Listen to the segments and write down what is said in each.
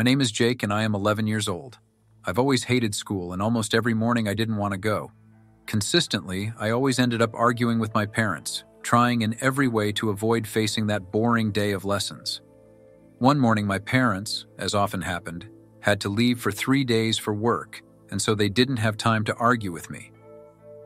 My name is Jake and I am 11 years old. I've always hated school and almost every morning I didn't want to go. Consistently, I always ended up arguing with my parents, trying in every way to avoid facing that boring day of lessons. One morning my parents, as often happened, had to leave for 3 days for work, and so they didn't have time to argue with me.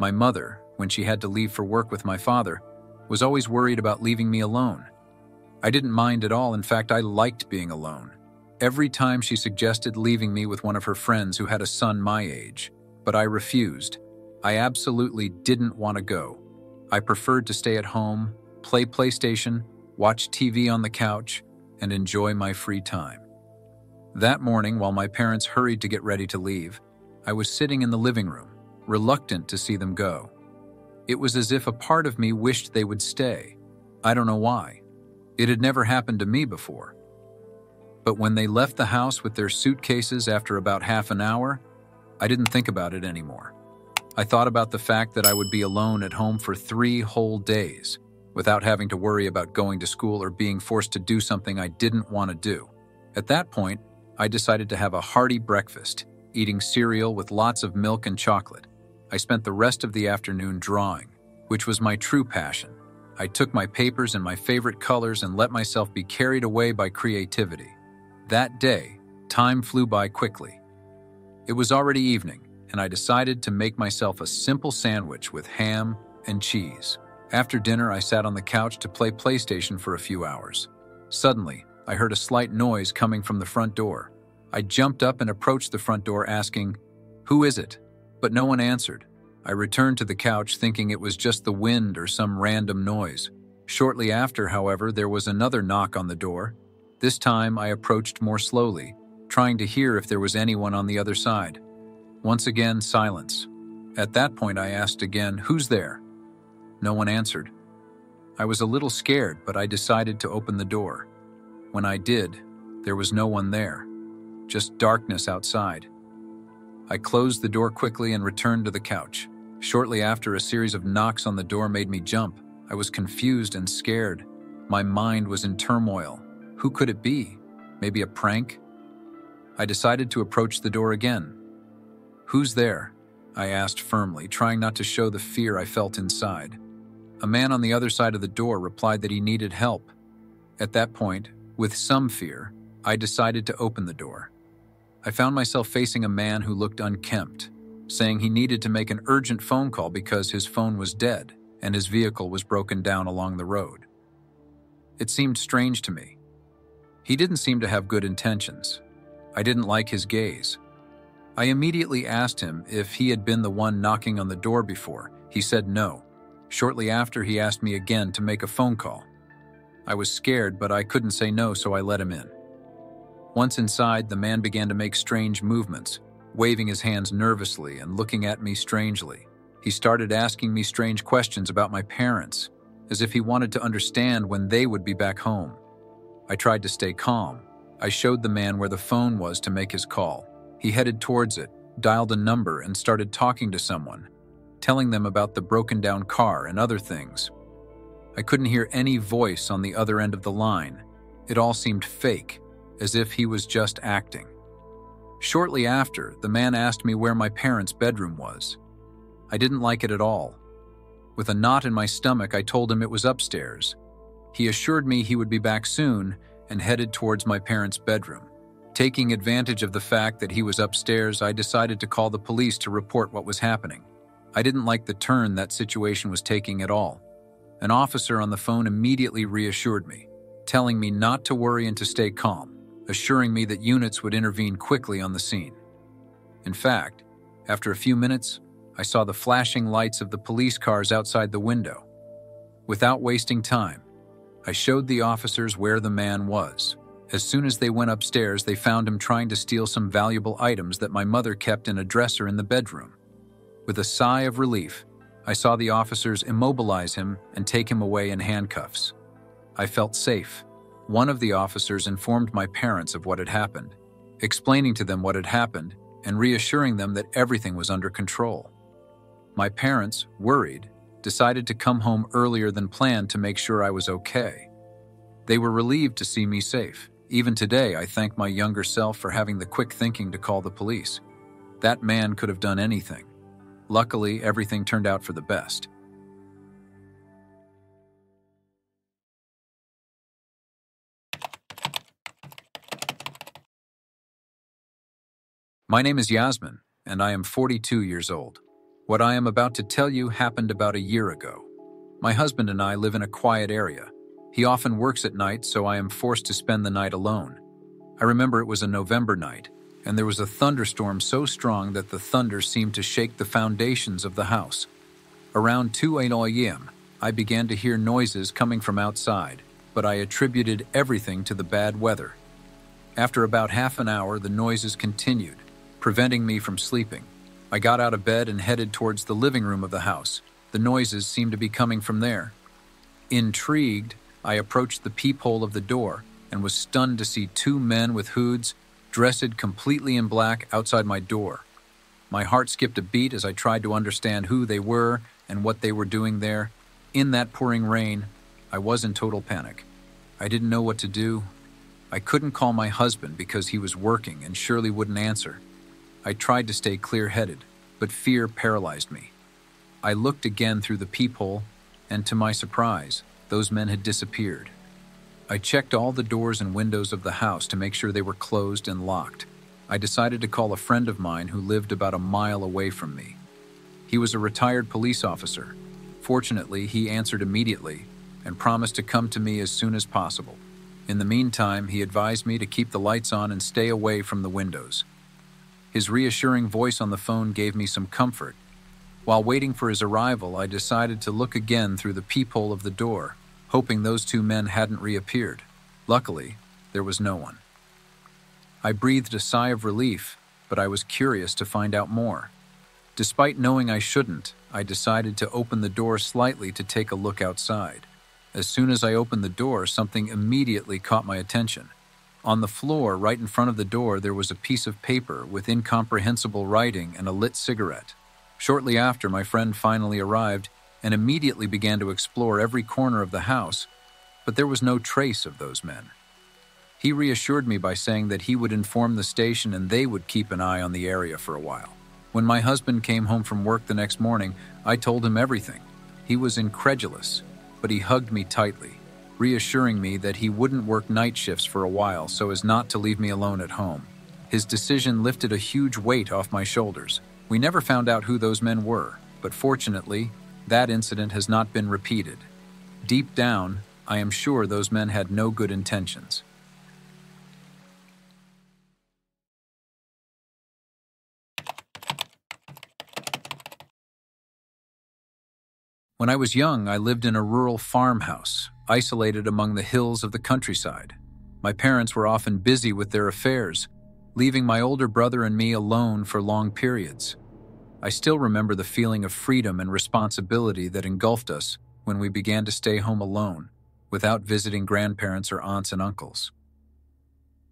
My mother, when she had to leave for work with my father, was always worried about leaving me alone. I didn't mind at all. In fact, I liked being alone. Every time she suggested leaving me with one of her friends who had a son my age, but I refused. I absolutely didn't want to go. I preferred to stay at home, play PlayStation, watch TV on the couch, and enjoy my free time. That morning, while my parents hurried to get ready to leave, I was sitting in the living room, reluctant to see them go. It was as if a part of me wished they would stay. I don't know why. It had never happened to me before. But when they left the house with their suitcases after about half an hour, I didn't think about it anymore. I thought about the fact that I would be alone at home for 3 whole days, without having to worry about going to school or being forced to do something I didn't want to do. At that point, I decided to have a hearty breakfast, eating cereal with lots of milk and chocolate. I spent the rest of the afternoon drawing, which was my true passion. I took my papers and my favorite colors and let myself be carried away by creativity. That day, time flew by quickly. It was already evening, and I decided to make myself a simple sandwich with ham and cheese. After dinner, I sat on the couch to play PlayStation for a few hours. Suddenly, I heard a slight noise coming from the front door. I jumped up and approached the front door asking, "Who is it?" But no one answered. I returned to the couch thinking it was just the wind or some random noise. Shortly after, however, there was another knock on the door. This time, I approached more slowly, trying to hear if there was anyone on the other side. Once again, silence. At that point, I asked again, "Who's there?" No one answered. I was a little scared, but I decided to open the door. When I did, there was no one there, just darkness outside. I closed the door quickly and returned to the couch. Shortly after, a series of knocks on the door made me jump. I was confused and scared. My mind was in turmoil. Who could it be? Maybe a prank? I decided to approach the door again. "Who's there?" I asked firmly, trying not to show the fear I felt inside. A man on the other side of the door replied that he needed help. At that point, with some fear, I decided to open the door. I found myself facing a man who looked unkempt, saying he needed to make an urgent phone call because his phone was dead and his vehicle was broken down along the road. It seemed strange to me. He didn't seem to have good intentions. I didn't like his gaze. I immediately asked him if he had been the one knocking on the door before. He said no. Shortly after, he asked me again to make a phone call. I was scared, but I couldn't say no, so I let him in. Once inside, the man began to make strange movements, waving his hands nervously and looking at me strangely. He started asking me strange questions about my parents, as if he wanted to understand when they would be back home. I tried to stay calm. I showed the man where the phone was to make his call. He headed towards it, dialed a number, and started talking to someone, telling them about the broken-down car and other things. I couldn't hear any voice on the other end of the line. It all seemed fake, as if he was just acting. Shortly after, the man asked me where my parents' bedroom was. I didn't like it at all. With a knot in my stomach, I told him it was upstairs. He assured me he would be back soon and headed towards my parents' bedroom. Taking advantage of the fact that he was upstairs, I decided to call the police to report what was happening. I didn't like the turn that situation was taking at all. An officer on the phone immediately reassured me, telling me not to worry and to stay calm, assuring me that units would intervene quickly on the scene. In fact, after a few minutes, I saw the flashing lights of the police cars outside the window. Without wasting time, I showed the officers where the man was. As soon as they went upstairs, they found him trying to steal some valuable items that my mother kept in a dresser in the bedroom. With a sigh of relief, I saw the officers immobilize him and take him away in handcuffs. I felt safe. One of the officers informed my parents of what had happened, explaining to them what had happened and reassuring them that everything was under control. My parents, worried, decided to come home earlier than planned to make sure I was okay. They were relieved to see me safe, Even today, I thank my younger self for having the quick thinking to call the police. That man could have done anything. Luckily, everything turned out for the best. My name is Yasmin, and I am 42 years old. What I am about to tell you happened about a year ago. My husband and I live in a quiet area. He often works at night, so I am forced to spend the night alone. I remember it was a November night, and there was a thunderstorm so strong that the thunder seemed to shake the foundations of the house. Around 2 a.m., I began to hear noises coming from outside, but I attributed everything to the bad weather. After about half an hour, the noises continued, preventing me from sleeping. I got out of bed and headed towards the living room of the house. The noises seemed to be coming from there. Intrigued, I approached the peephole of the door and was stunned to see two men with hoods, dressed completely in black, outside my door. My heart skipped a beat as I tried to understand who they were and what they were doing there. In that pouring rain, I was in total panic. I didn't know what to do. I couldn't call my husband because he was working and surely wouldn't answer. I tried to stay clear-headed, but fear paralyzed me. I looked again through the peephole, and to my surprise, those men had disappeared. I checked all the doors and windows of the house to make sure they were closed and locked. I decided to call a friend of mine who lived about a mile away from me. He was a retired police officer. Fortunately, he answered immediately and promised to come to me as soon as possible. In the meantime, he advised me to keep the lights on and stay away from the windows. His reassuring voice on the phone gave me some comfort. While waiting for his arrival, I decided to look again through the peephole of the door, hoping those two men hadn't reappeared. Luckily, there was no one. I breathed a sigh of relief, but I was curious to find out more. Despite knowing I shouldn't, I decided to open the door slightly to take a look outside. As soon as I opened the door, something immediately caught my attention. On the floor, right in front of the door, there was a piece of paper with incomprehensible writing and a lit cigarette. Shortly after, my friend finally arrived and immediately began to explore every corner of the house, but there was no trace of those men. He reassured me by saying that he would inform the station and they would keep an eye on the area for a while. When my husband came home from work the next morning, I told him everything. He was incredulous, but he hugged me tightly, reassuring me that he wouldn't work night shifts for a while so as not to leave me alone at home. His decision lifted a huge weight off my shoulders. We never found out who those men were, but fortunately, that incident has not been repeated. Deep down, I am sure those men had no good intentions. When I was young, I lived in a rural farmhouse, isolated among the hills of the countryside. My parents were often busy with their affairs, leaving my older brother and me alone for long periods. I still remember the feeling of freedom and responsibility that engulfed us when we began to stay home alone, without visiting grandparents or aunts and uncles.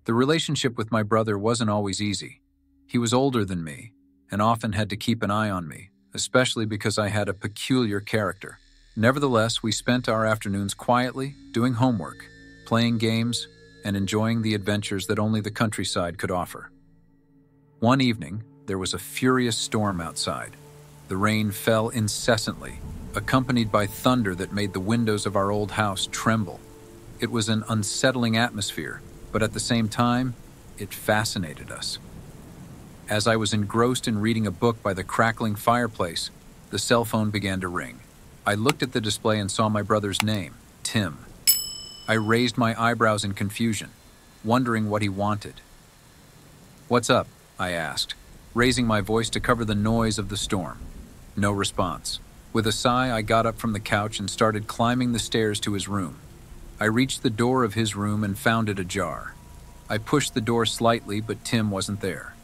The relationship with my brother wasn't always easy. He was older than me and often had to keep an eye on me, especially because I had a peculiar character. Nevertheless, we spent our afternoons quietly, doing homework, playing games, and enjoying the adventures that only the countryside could offer. One evening, there was a furious storm outside. The rain fell incessantly, accompanied by thunder that made the windows of our old house tremble. It was an unsettling atmosphere, but at the same time, it fascinated us. As I was engrossed in reading a book by the crackling fireplace, the cell phone began to ring. I looked at the display and saw my brother's name, Tim. I raised my eyebrows in confusion, wondering what he wanted. "What's up?" I asked, raising my voice to cover the noise of the storm. No response. With a sigh, I got up from the couch and started climbing the stairs to his room. I reached the door of his room and found it ajar. I pushed the door slightly, but Tim wasn't there.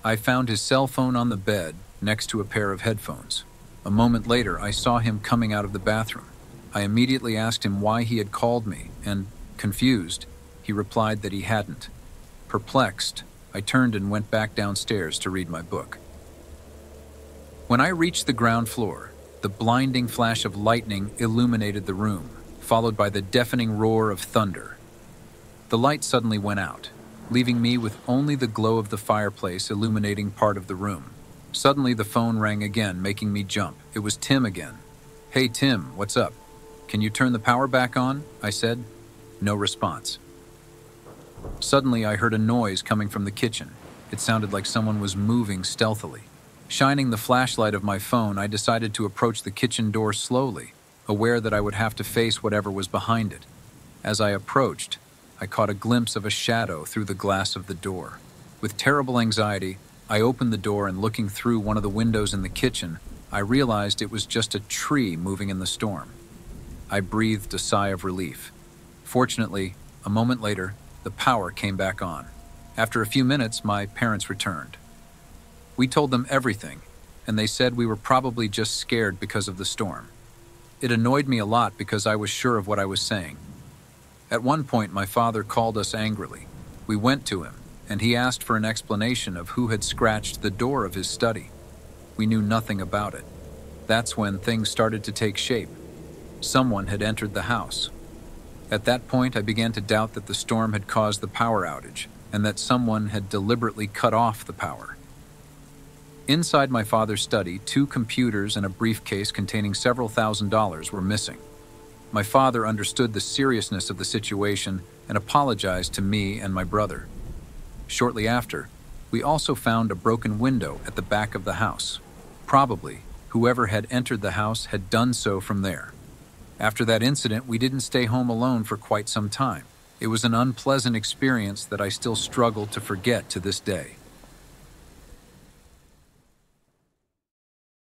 I found his cell phone on the bed, next to a pair of headphones. A moment later, I saw him coming out of the bathroom. I immediately asked him why he had called me, and, confused, he replied that he hadn't. Perplexed, I turned and went back downstairs to read my book. When I reached the ground floor, the blinding flash of lightning illuminated the room, followed by the deafening roar of thunder. The light suddenly went out, leaving me with only the glow of the fireplace illuminating part of the room. Suddenly, the phone rang again, making me jump. It was Tim again. "Hey, Tim, what's up? Can you turn the power back on?" I said. No response. Suddenly, I heard a noise coming from the kitchen. It sounded like someone was moving stealthily. Shining the flashlight of my phone, I decided to approach the kitchen door slowly, aware that I would have to face whatever was behind it. As I approached, I caught a glimpse of a shadow through the glass of the door. With terrible anxiety, I opened the door and looking through one of the windows in the kitchen, I realized it was just a tree moving in the storm. I breathed a sigh of relief. Fortunately, a moment later, the power came back on. After a few minutes, my parents returned. We told them everything, and they said we were probably just scared because of the storm. It annoyed me a lot because I was sure of what I was saying. At one point, my father called us angrily. We went to him, and he asked for an explanation of who had scratched the door of his study. We knew nothing about it. That's when things started to take shape. Someone had entered the house. At that point, I began to doubt that the storm had caused the power outage, and that someone had deliberately cut off the power. Inside my father's study, 2 computers and a briefcase containing several $1,000s were missing. My father understood the seriousness of the situation and apologized to me and my brother. Shortly after, we also found a broken window at the back of the house. Probably, whoever had entered the house had done so from there. After that incident, we didn't stay home alone for quite some time. It was an unpleasant experience that I still struggle to forget to this day.